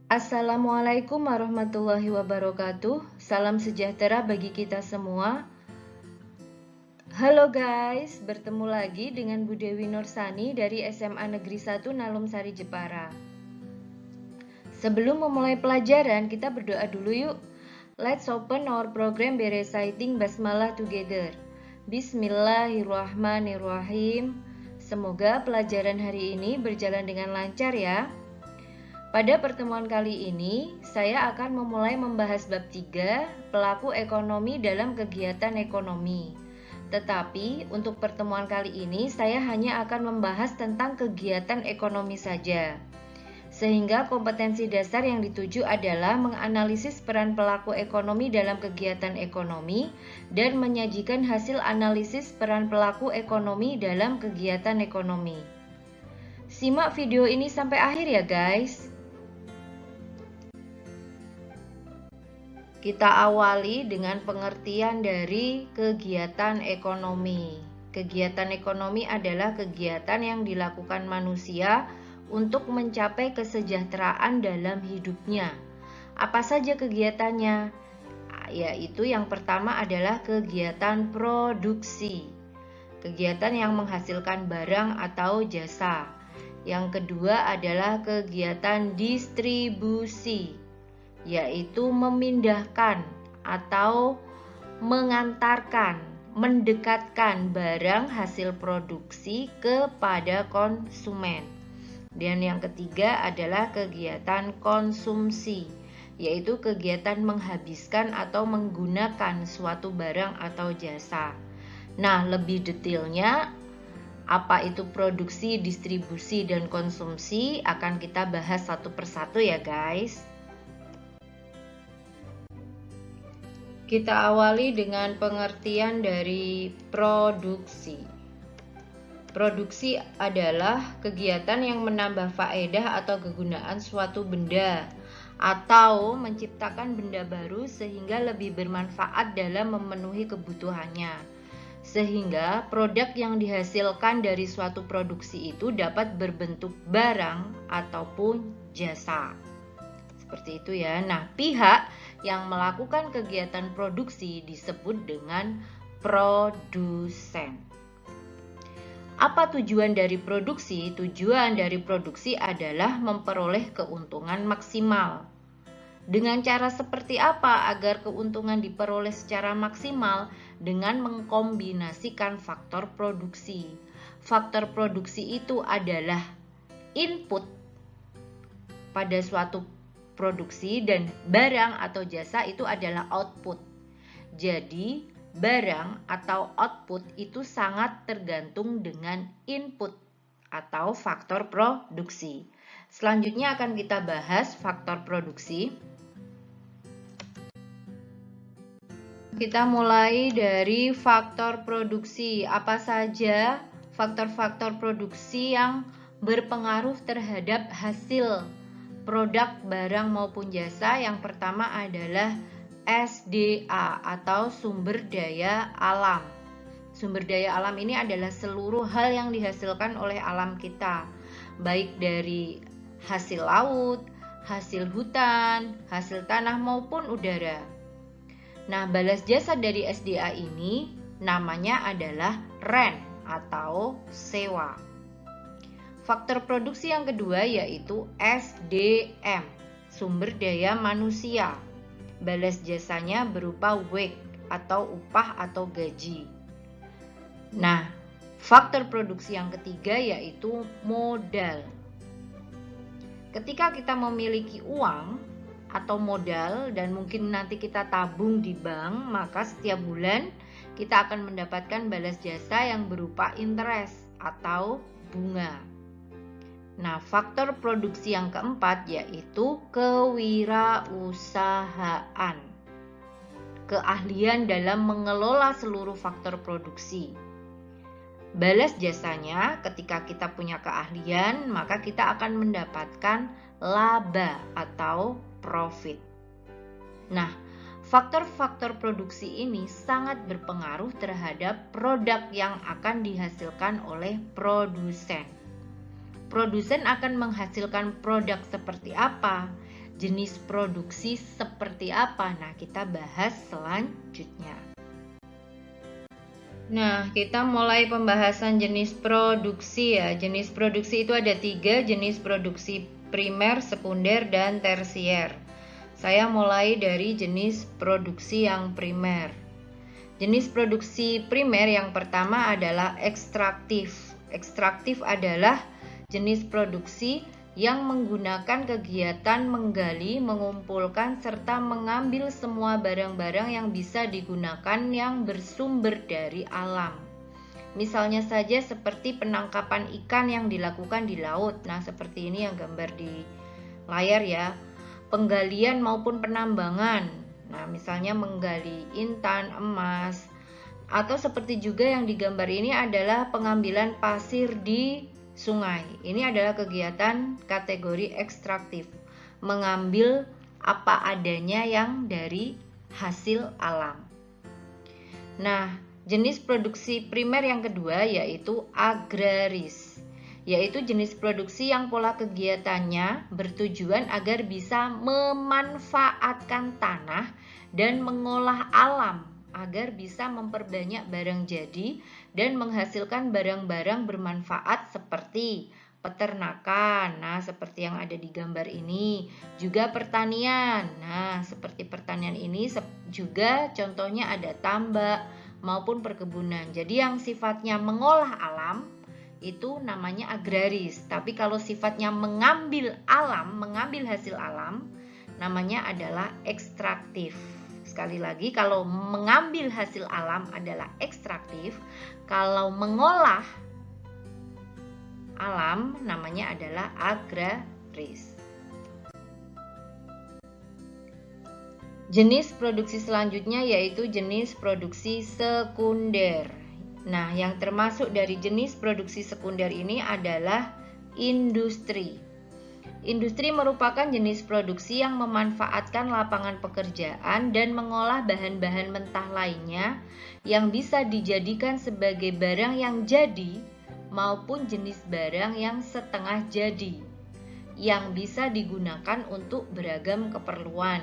Assalamualaikum warahmatullahi wabarakatuh. Salam sejahtera bagi kita semua. Halo guys, bertemu lagi dengan Bu Dewi Nursani dari SMA Negeri 1 Nalumsari Jepara. Sebelum memulai pelajaran, kita berdoa dulu yuk. Let's open our program by reciting Basmalah together. Bismillahirrahmanirrahim. Semoga pelajaran hari ini berjalan dengan lancar ya. Pada pertemuan kali ini, saya akan memulai membahas bab 3, pelaku ekonomi dalam kegiatan ekonomi. Tetapi, untuk pertemuan kali ini, saya hanya akan membahas tentang kegiatan ekonomi saja. Sehingga kompetensi dasar yang dituju adalah menganalisis peran pelaku ekonomi dalam kegiatan ekonomi dan menyajikan hasil analisis peran pelaku ekonomi dalam kegiatan ekonomi. Simak video ini sampai akhir ya guys. Kita awali dengan pengertian dari kegiatan ekonomi. Kegiatan ekonomi adalah kegiatan yang dilakukan manusia untuk mencapai kesejahteraan dalam hidupnya. Apa saja kegiatannya? Yaitu yang pertama adalah kegiatan produksi. Kegiatan yang menghasilkan barang atau jasa. Yang kedua adalah kegiatan distribusi, yaitu memindahkan atau mengantarkan, mendekatkan barang hasil produksi kepada konsumen. Dan yang ketiga adalah kegiatan konsumsi, yaitu kegiatan menghabiskan atau menggunakan suatu barang atau jasa. Nah, lebih detailnya apa itu produksi, distribusi, dan konsumsi akan kita bahas satu persatu ya guys. Kita awali dengan pengertian dari produksi. Produksi adalah kegiatan yang menambah faedah atau kegunaan suatu benda atau menciptakan benda baru sehingga lebih bermanfaat dalam memenuhi kebutuhannya. Sehingga produk yang dihasilkan dari suatu produksi itu dapat berbentuk barang ataupun jasa. Seperti itu ya. Nah, pihak yang melakukan kegiatan produksi disebut dengan produsen. Apa tujuan dari produksi? Tujuan dari produksi adalah memperoleh keuntungan maksimal. Dengan cara seperti apa agar keuntungan diperoleh secara maksimal? Dengan mengkombinasikan faktor produksi. Faktor produksi itu adalah input pada suatu produksi dan barang atau jasa itu adalah output. Jadi, barang atau output itu sangat tergantung dengan input atau faktor produksi. Selanjutnya akan kita bahas faktor produksi. Kita mulai dari faktor produksi. Apa saja faktor-faktor produksi yang berpengaruh terhadap hasil produk, barang maupun jasa? Yang pertama adalah SDA atau sumber daya alam. Sumber daya alam ini adalah seluruh hal yang dihasilkan oleh alam kita, baik dari hasil laut, hasil hutan, hasil tanah maupun udara. Nah, balas jasa dari SDA ini namanya adalah rent atau sewa. Faktor produksi yang kedua yaitu SDM, sumber daya manusia. Balas jasanya berupa wage atau upah atau gaji. Nah, faktor produksi yang ketiga yaitu modal. Ketika kita memiliki uang atau modal dan mungkin nanti kita tabung di bank, maka setiap bulan kita akan mendapatkan balas jasa yang berupa interest atau bunga. Nah, faktor produksi yang keempat yaitu kewirausahaan. Keahlian dalam mengelola seluruh faktor produksi. Balas jasanya ketika kita punya keahlian, maka kita akan mendapatkan laba atau profit. Nah, faktor-faktor produksi ini sangat berpengaruh terhadap produk yang akan dihasilkan oleh produsen. Produsen akan menghasilkan produk seperti apa? jenis produksi seperti apa? Nah, kita bahas selanjutnya. Nah, kita mulai pembahasan jenis produksi ya. Jenis produksi itu ada 3, jenis produksi primer, sekunder, dan tersier. Saya mulai dari jenis produksi yang primer. Jenis produksi primer yang pertama adalah ekstraktif. Ekstraktif adalah jenis produksi yang menggunakan kegiatan menggali, mengumpulkan, serta mengambil semua barang-barang yang bisa digunakan yang bersumber dari alam. Misalnya saja seperti penangkapan ikan yang dilakukan di laut. Nah, seperti ini yang gambar di layar ya. Penggalian maupun penambangan. Nah, misalnya menggali intan, emas, atau seperti juga yang digambar ini adalah pengambilan pasir di sungai. Ini adalah kegiatan kategori ekstraktif, mengambil apa adanya yang dari hasil alam. Nah, jenis produksi primer yang kedua yaitu agraris, yaitu jenis produksi yang pola kegiatannya bertujuan agar bisa memanfaatkan tanah dan mengolah alam agar bisa memperbanyak barang jadi dan menghasilkan barang-barang bermanfaat seperti peternakan. Nah, seperti yang ada di gambar ini, juga pertanian. Nah, seperti pertanian ini juga contohnya ada tambak maupun perkebunan. Jadi yang sifatnya mengolah alam itu namanya agraris. Tapi kalau sifatnya mengambil alam, mengambil hasil alam, namanya adalah ekstraktif. Sekali lagi, kalau mengambil hasil alam adalah ekstraktif, kalau mengolah alam namanya adalah agraris. Jenis produksi selanjutnya yaitu jenis produksi sekunder. Nah, yang termasuk dari jenis produksi sekunder ini adalah industri. Industri merupakan jenis produksi yang memanfaatkan lapangan pekerjaan dan mengolah bahan-bahan mentah lainnya yang bisa dijadikan sebagai barang yang jadi maupun jenis barang yang setengah jadi yang bisa digunakan untuk beragam keperluan.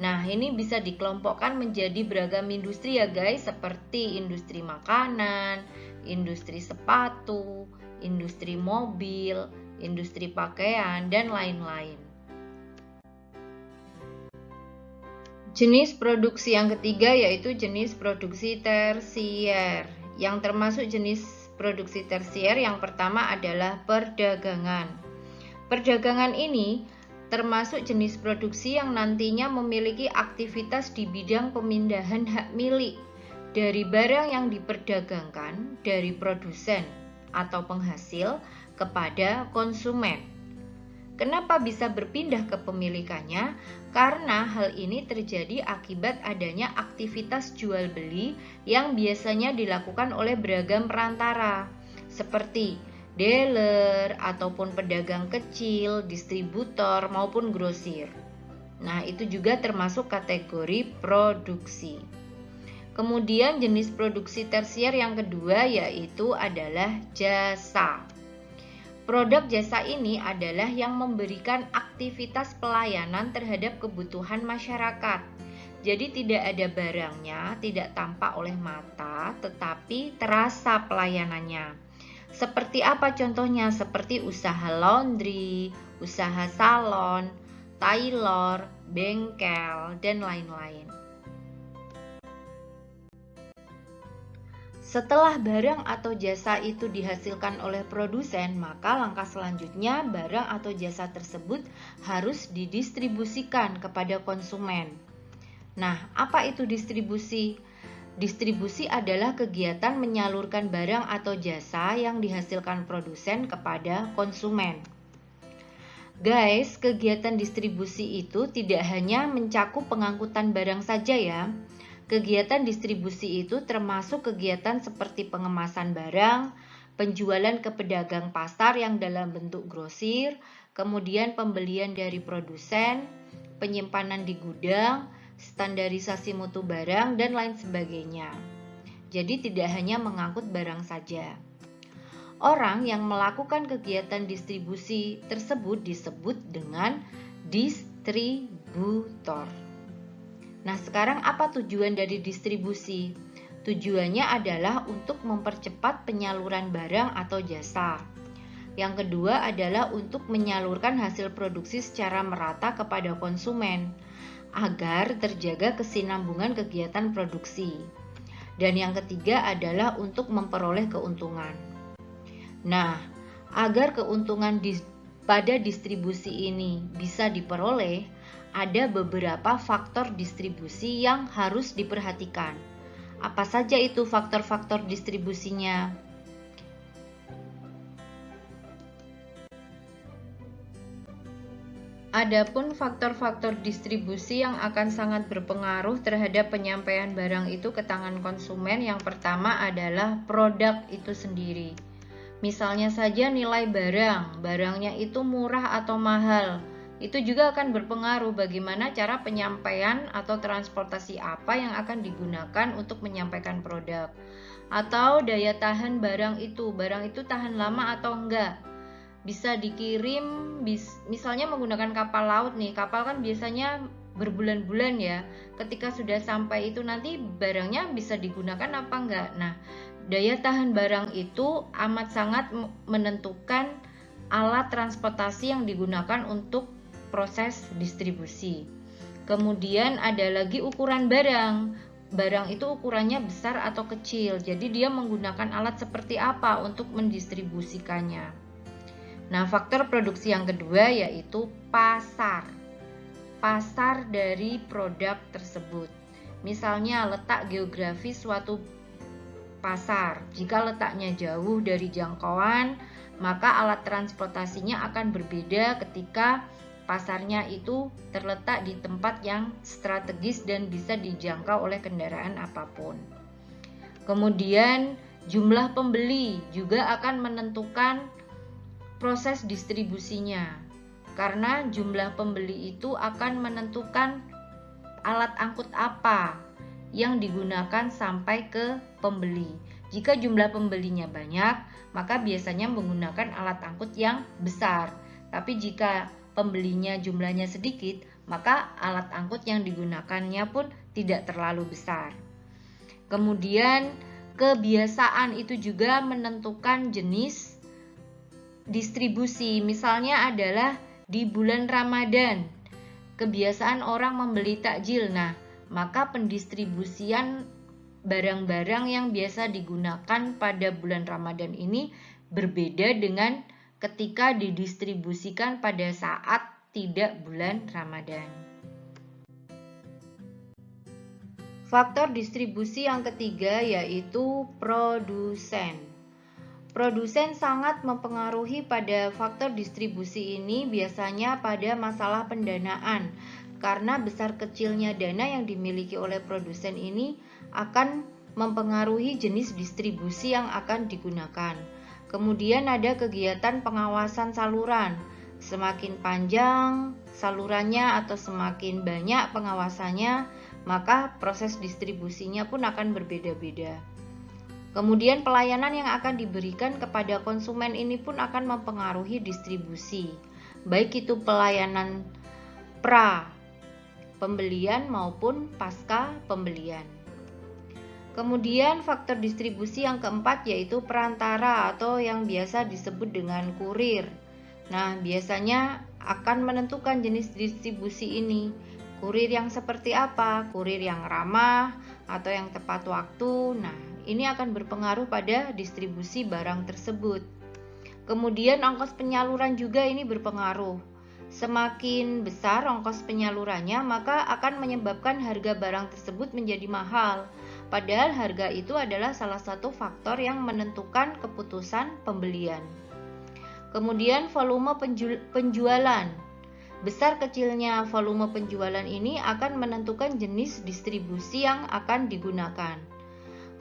Nah, ini bisa dikelompokkan menjadi beragam industri ya guys, seperti industri makanan, industri sepatu, industri mobil, industri pakaian, dan lain-lain. Jenis produksi yang ketiga yaitu jenis produksi tersier. Yang termasuk jenis produksi tersier yang pertama adalah perdagangan. Perdagangan ini termasuk jenis produksi yang nantinya memiliki aktivitas di bidang pemindahan hak milik dari barang yang diperdagangkan dari produsen atau penghasil kepada konsumen. Kenapa bisa berpindah kepemilikannya? Karena hal ini terjadi akibat adanya aktivitas jual beli yang biasanya dilakukan oleh beragam perantara, seperti dealer ataupun pedagang kecil, distributor maupun grosir. Nah, itu juga termasuk kategori produksi. Kemudian jenis produksi tersier yang kedua yaitu adalah jasa. Produk jasa ini adalah yang memberikan aktivitas pelayanan terhadap kebutuhan masyarakat. Jadi tidak ada barangnya, tidak tampak oleh mata, tetapi terasa pelayanannya. Seperti apa contohnya? Seperti usaha laundry, usaha salon, tailor, bengkel, dan lain-lain. Setelah barang atau jasa itu dihasilkan oleh produsen, maka langkah selanjutnya barang atau jasa tersebut harus didistribusikan kepada konsumen. Nah, apa itu distribusi? Distribusi adalah kegiatan menyalurkan barang atau jasa yang dihasilkan produsen kepada konsumen. Guys, kegiatan distribusi itu tidak hanya mencakup pengangkutan barang saja ya. Kegiatan distribusi itu termasuk kegiatan seperti pengemasan barang, penjualan ke pedagang pasar yang dalam bentuk grosir, kemudian pembelian dari produsen, penyimpanan di gudang, standarisasi mutu barang, dan lain sebagainya. Jadi tidak hanya mengangkut barang saja. Orang yang melakukan kegiatan distribusi tersebut disebut dengan distributor. distributor. Nah, sekarang apa tujuan dari distribusi? Tujuannya adalah untuk mempercepat penyaluran barang atau jasa. Yang kedua adalah untuk menyalurkan hasil produksi secara merata kepada konsumen agar terjaga kesinambungan kegiatan produksi. Dan yang ketiga adalah untuk memperoleh keuntungan. Nah, agar keuntungan pada distribusi ini bisa diperoleh, ada beberapa faktor distribusi yang harus diperhatikan. Apa saja itu faktor-faktor distribusinya? Adapun faktor-faktor distribusi yang akan sangat berpengaruh terhadap penyampaian barang itu ke tangan konsumen, yang pertama adalah produk itu sendiri. Misalnya saja nilai barangnya itu murah atau mahal. Itu juga akan berpengaruh bagaimana cara penyampaian atau transportasi apa yang akan digunakan untuk menyampaikan produk. Atau daya tahan barang itu tahan lama atau enggak. Bisa dikirim, misalnya menggunakan kapal laut nih. Kapal kan biasanya berbulan-bulan ya. Ketika sudah sampai itu nanti barangnya bisa digunakan apa enggak. Nah, daya tahan barang itu amat sangat menentukan alat transportasi yang digunakan untuk proses distribusi. Kemudian ada lagi ukuran barang. Barang itu ukurannya besar atau kecil. Jadi dia menggunakan alat seperti apa untuk mendistribusikannya. Nah, faktor produksi yang kedua yaitu pasar. Pasar dari produk tersebut. Misalnya letak geografis suatu pasar. Jika letaknya jauh dari jangkauan, maka alat transportasinya akan berbeda ketika pasarnya itu terletak di tempat yang strategis dan bisa dijangkau oleh kendaraan apapun. Kemudian jumlah pembeli juga akan menentukan proses distribusinya, karena jumlah pembeli itu akan menentukan alat angkut apa yang digunakan sampai ke pembeli. Jika jumlah pembelinya banyak, maka biasanya menggunakan alat angkut yang besar. Tapi jika pembelinya jumlahnya sedikit, maka alat angkut yang digunakannya pun tidak terlalu besar. Kemudian kebiasaan itu juga menentukan jenis distribusi. Misalnya adalah di bulan Ramadan, kebiasaan orang membeli takjil. Nah, maka pendistribusian barang-barang yang biasa digunakan pada bulan Ramadan ini berbeda dengan ketika didistribusikan pada saat tidak bulan Ramadan. Faktor distribusi yang ketiga yaitu produsen. Produsen sangat mempengaruhi pada faktor distribusi ini, biasanya pada masalah pendanaan, karena besar kecilnya dana yang dimiliki oleh produsen ini akan mempengaruhi jenis distribusi yang akan digunakan. Kemudian ada kegiatan pengawasan saluran. Semakin panjang salurannya atau semakin banyak pengawasannya, maka proses distribusinya pun akan berbeda-beda. Kemudian pelayanan yang akan diberikan kepada konsumen ini pun akan mempengaruhi distribusi, baik itu pelayanan pra pembelian maupun pasca pembelian. Kemudian faktor distribusi yang keempat yaitu perantara atau yang biasa disebut dengan kurir. Nah, biasanya akan menentukan jenis distribusi ini. Kurir yang seperti apa? Kurir yang ramah atau yang tepat waktu. Nah, ini akan berpengaruh pada distribusi barang tersebut. Kemudian ongkos penyaluran juga ini berpengaruh. Semakin besar ongkos penyalurannya, maka akan menyebabkan harga barang tersebut menjadi mahal. Padahal harga itu adalah salah satu faktor yang menentukan keputusan pembelian. Kemudian volume penjualan. Besar kecilnya volume penjualan ini akan menentukan jenis distribusi yang akan digunakan.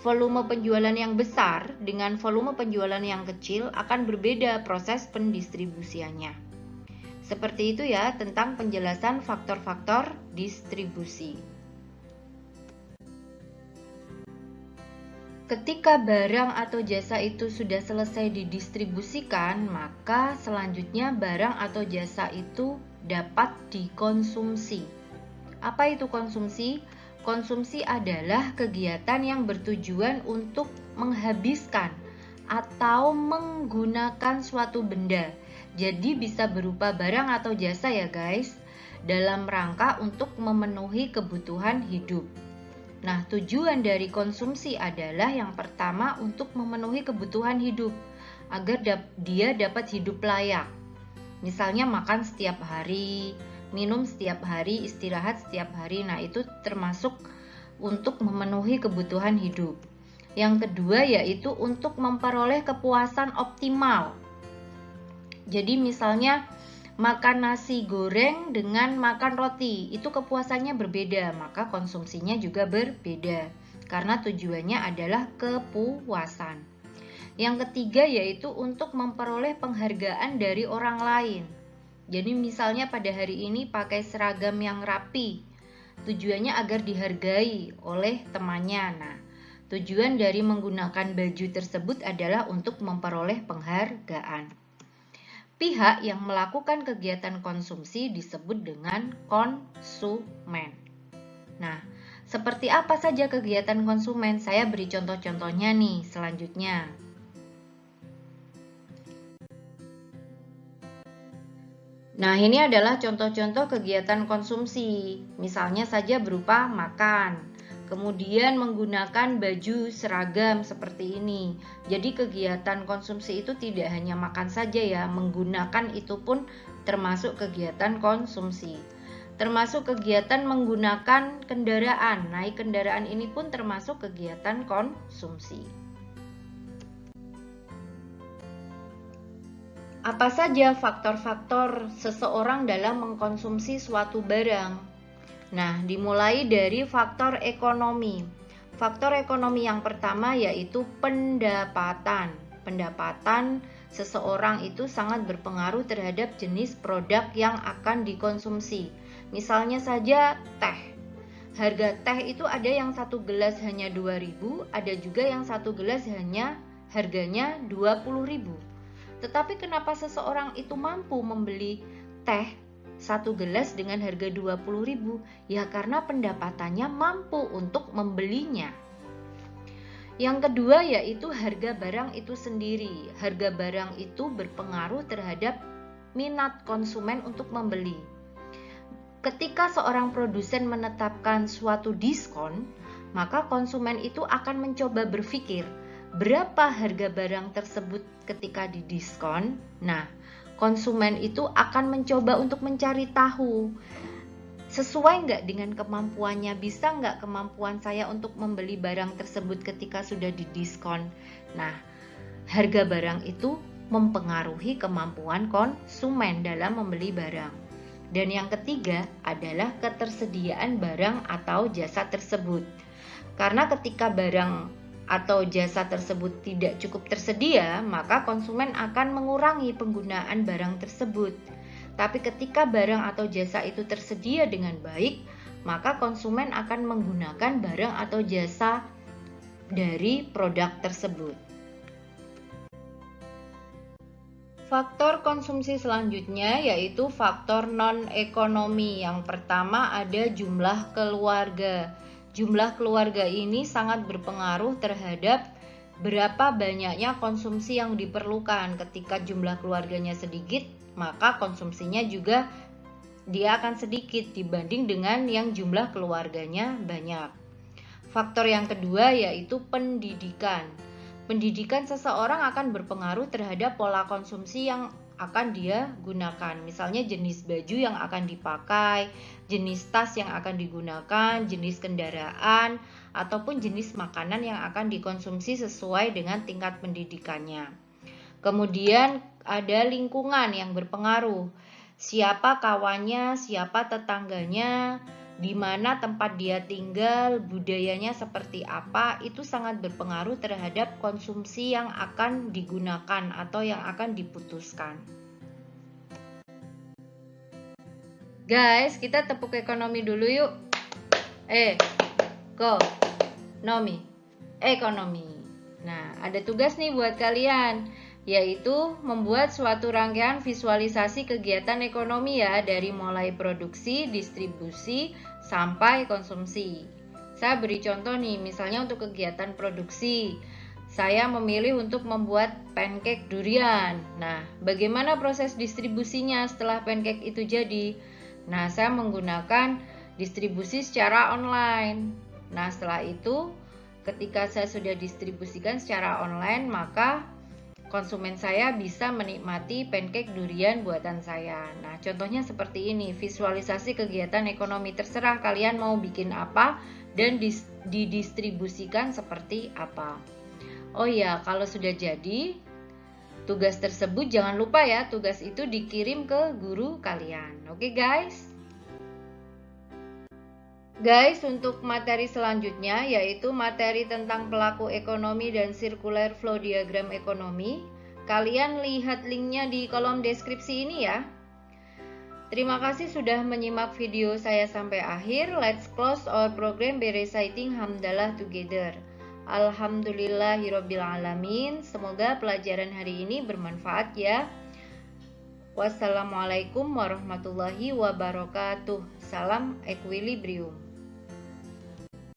Volume penjualan yang besar dengan volume penjualan yang kecil akan berbeda proses pendistribusiannya. Seperti itu ya tentang penjelasan faktor-faktor distribusi. Ketika barang atau jasa itu sudah selesai didistribusikan, maka selanjutnya barang atau jasa itu dapat dikonsumsi. Apa itu konsumsi? Konsumsi adalah kegiatan yang bertujuan untuk menghabiskan atau menggunakan suatu benda. Jadi bisa berupa barang atau jasa ya guys, dalam rangka untuk memenuhi kebutuhan hidup. Nah, tujuan dari konsumsi adalah yang pertama untuk memenuhi kebutuhan hidup agar dia dapat hidup layak. Misalnya makan setiap hari, minum setiap hari, istirahat setiap hari. Nah, itu termasuk untuk memenuhi kebutuhan hidup. Yang kedua yaitu untuk memperoleh kepuasan optimal. Jadi misalnya makan nasi goreng dengan makan roti, itu kepuasannya berbeda, maka konsumsinya juga berbeda. Karena tujuannya adalah kepuasan. Yang ketiga yaitu untuk memperoleh penghargaan dari orang lain. Jadi misalnya pada hari ini pakai seragam yang rapi, tujuannya agar dihargai oleh temannya. Nah, tujuan dari menggunakan baju tersebut adalah untuk memperoleh penghargaan. Pihak yang melakukan kegiatan konsumsi disebut dengan konsumen. Nah, seperti apa saja kegiatan konsumen? Saya beri contoh-contohnya nih selanjutnya. Nah, ini adalah contoh-contoh kegiatan konsumsi. Misalnya saja berupa makan, kemudian menggunakan baju seragam seperti ini. Jadi kegiatan konsumsi itu tidak hanya makan saja ya, menggunakan itu pun termasuk kegiatan konsumsi. Termasuk kegiatan menggunakan kendaraan, naik kendaraan ini pun termasuk kegiatan konsumsi. Apa saja faktor-faktor seseorang dalam mengkonsumsi suatu barang? Nah, dimulai dari faktor ekonomi. Faktor ekonomi yang pertama yaitu pendapatan. Pendapatan seseorang itu sangat berpengaruh terhadap jenis produk yang akan dikonsumsi. Misalnya saja teh. Harga teh itu ada yang satu gelas hanya 2.000, ada juga yang satu gelas harganya 20.000. Tetapi kenapa seseorang itu mampu membeli teh satu gelas dengan harga 20.000? Ya karena pendapatannya mampu untuk membelinya. Yang kedua yaitu harga barang itu sendiri. Harga barang itu berpengaruh terhadap minat konsumen untuk membeli. Ketika seorang produsen menetapkan suatu diskon, maka konsumen itu akan mencoba berpikir, berapa harga barang tersebut ketika didiskon? Nah, konsumen itu akan mencoba untuk mencari tahu, sesuai nggak dengan kemampuannya, bisa nggak kemampuan saya untuk membeli barang tersebut ketika sudah didiskon? Nah, harga barang itu mempengaruhi kemampuan konsumen dalam membeli barang. Dan yang ketiga adalah ketersediaan barang atau jasa tersebut. Karena ketika barang atau jasa tersebut tidak cukup tersedia, maka konsumen akan mengurangi penggunaan barang tersebut. Tapi ketika barang atau jasa itu tersedia dengan baik, maka konsumen akan menggunakan barang atau jasa dari produk tersebut. Faktor konsumsi selanjutnya yaitu faktor non-ekonomi. Yang pertama ada jumlah keluarga. Jumlah keluarga ini sangat berpengaruh terhadap berapa banyaknya konsumsi yang diperlukan. Ketika jumlah keluarganya sedikit, maka konsumsinya juga dia akan sedikit dibanding dengan yang jumlah keluarganya banyak. Faktor yang kedua yaitu pendidikan. Pendidikan seseorang akan berpengaruh terhadap pola konsumsi yang akan dia gunakan. Misalnya jenis baju yang akan dipakai, jenis tas yang akan digunakan, jenis kendaraan, ataupun jenis makanan yang akan dikonsumsi sesuai dengan tingkat pendidikannya. Kemudian ada lingkungan yang berpengaruh. Siapa kawannya, siapa tetangganya, di mana tempat dia tinggal, budayanya seperti apa, itu sangat berpengaruh terhadap konsumsi yang akan digunakan atau yang akan diputuskan. Guys, kita tepuk ekonomi dulu yuk. Ekonomi. Nah, ada tugas nih buat kalian, yaitu membuat suatu rangkaian visualisasi kegiatan ekonomi ya, dari mulai produksi, distribusi, sampai konsumsi. Saya beri contoh nih, misalnya untuk kegiatan produksi, saya memilih untuk membuat pancake durian. Nah, bagaimana proses distribusinya setelah pancake itu jadi? Nah, saya menggunakan distribusi secara online. Nah, setelah itu, ketika saya sudah distribusikan secara online, maka konsumen saya bisa menikmati pancake durian buatan saya. Nah, contohnya seperti ini, visualisasi kegiatan ekonomi. Terserah kalian mau bikin apa dan didistribusikan seperti apa. Oh ya, kalau sudah jadi, tugas tersebut jangan lupa ya, tugas itu dikirim ke guru kalian. Oke guys? Guys, untuk materi selanjutnya yaitu materi tentang pelaku ekonomi dan circular flow diagram ekonomi. Kalian lihat linknya di kolom deskripsi ini ya. Terima kasih sudah menyimak video saya sampai akhir. Let's close our program by reciting Hamdalah together. Alhamdulillahirabbil alamin. Semoga pelajaran hari ini bermanfaat ya. Wassalamualaikum warahmatullahi wabarakatuh. Salam equilibrium.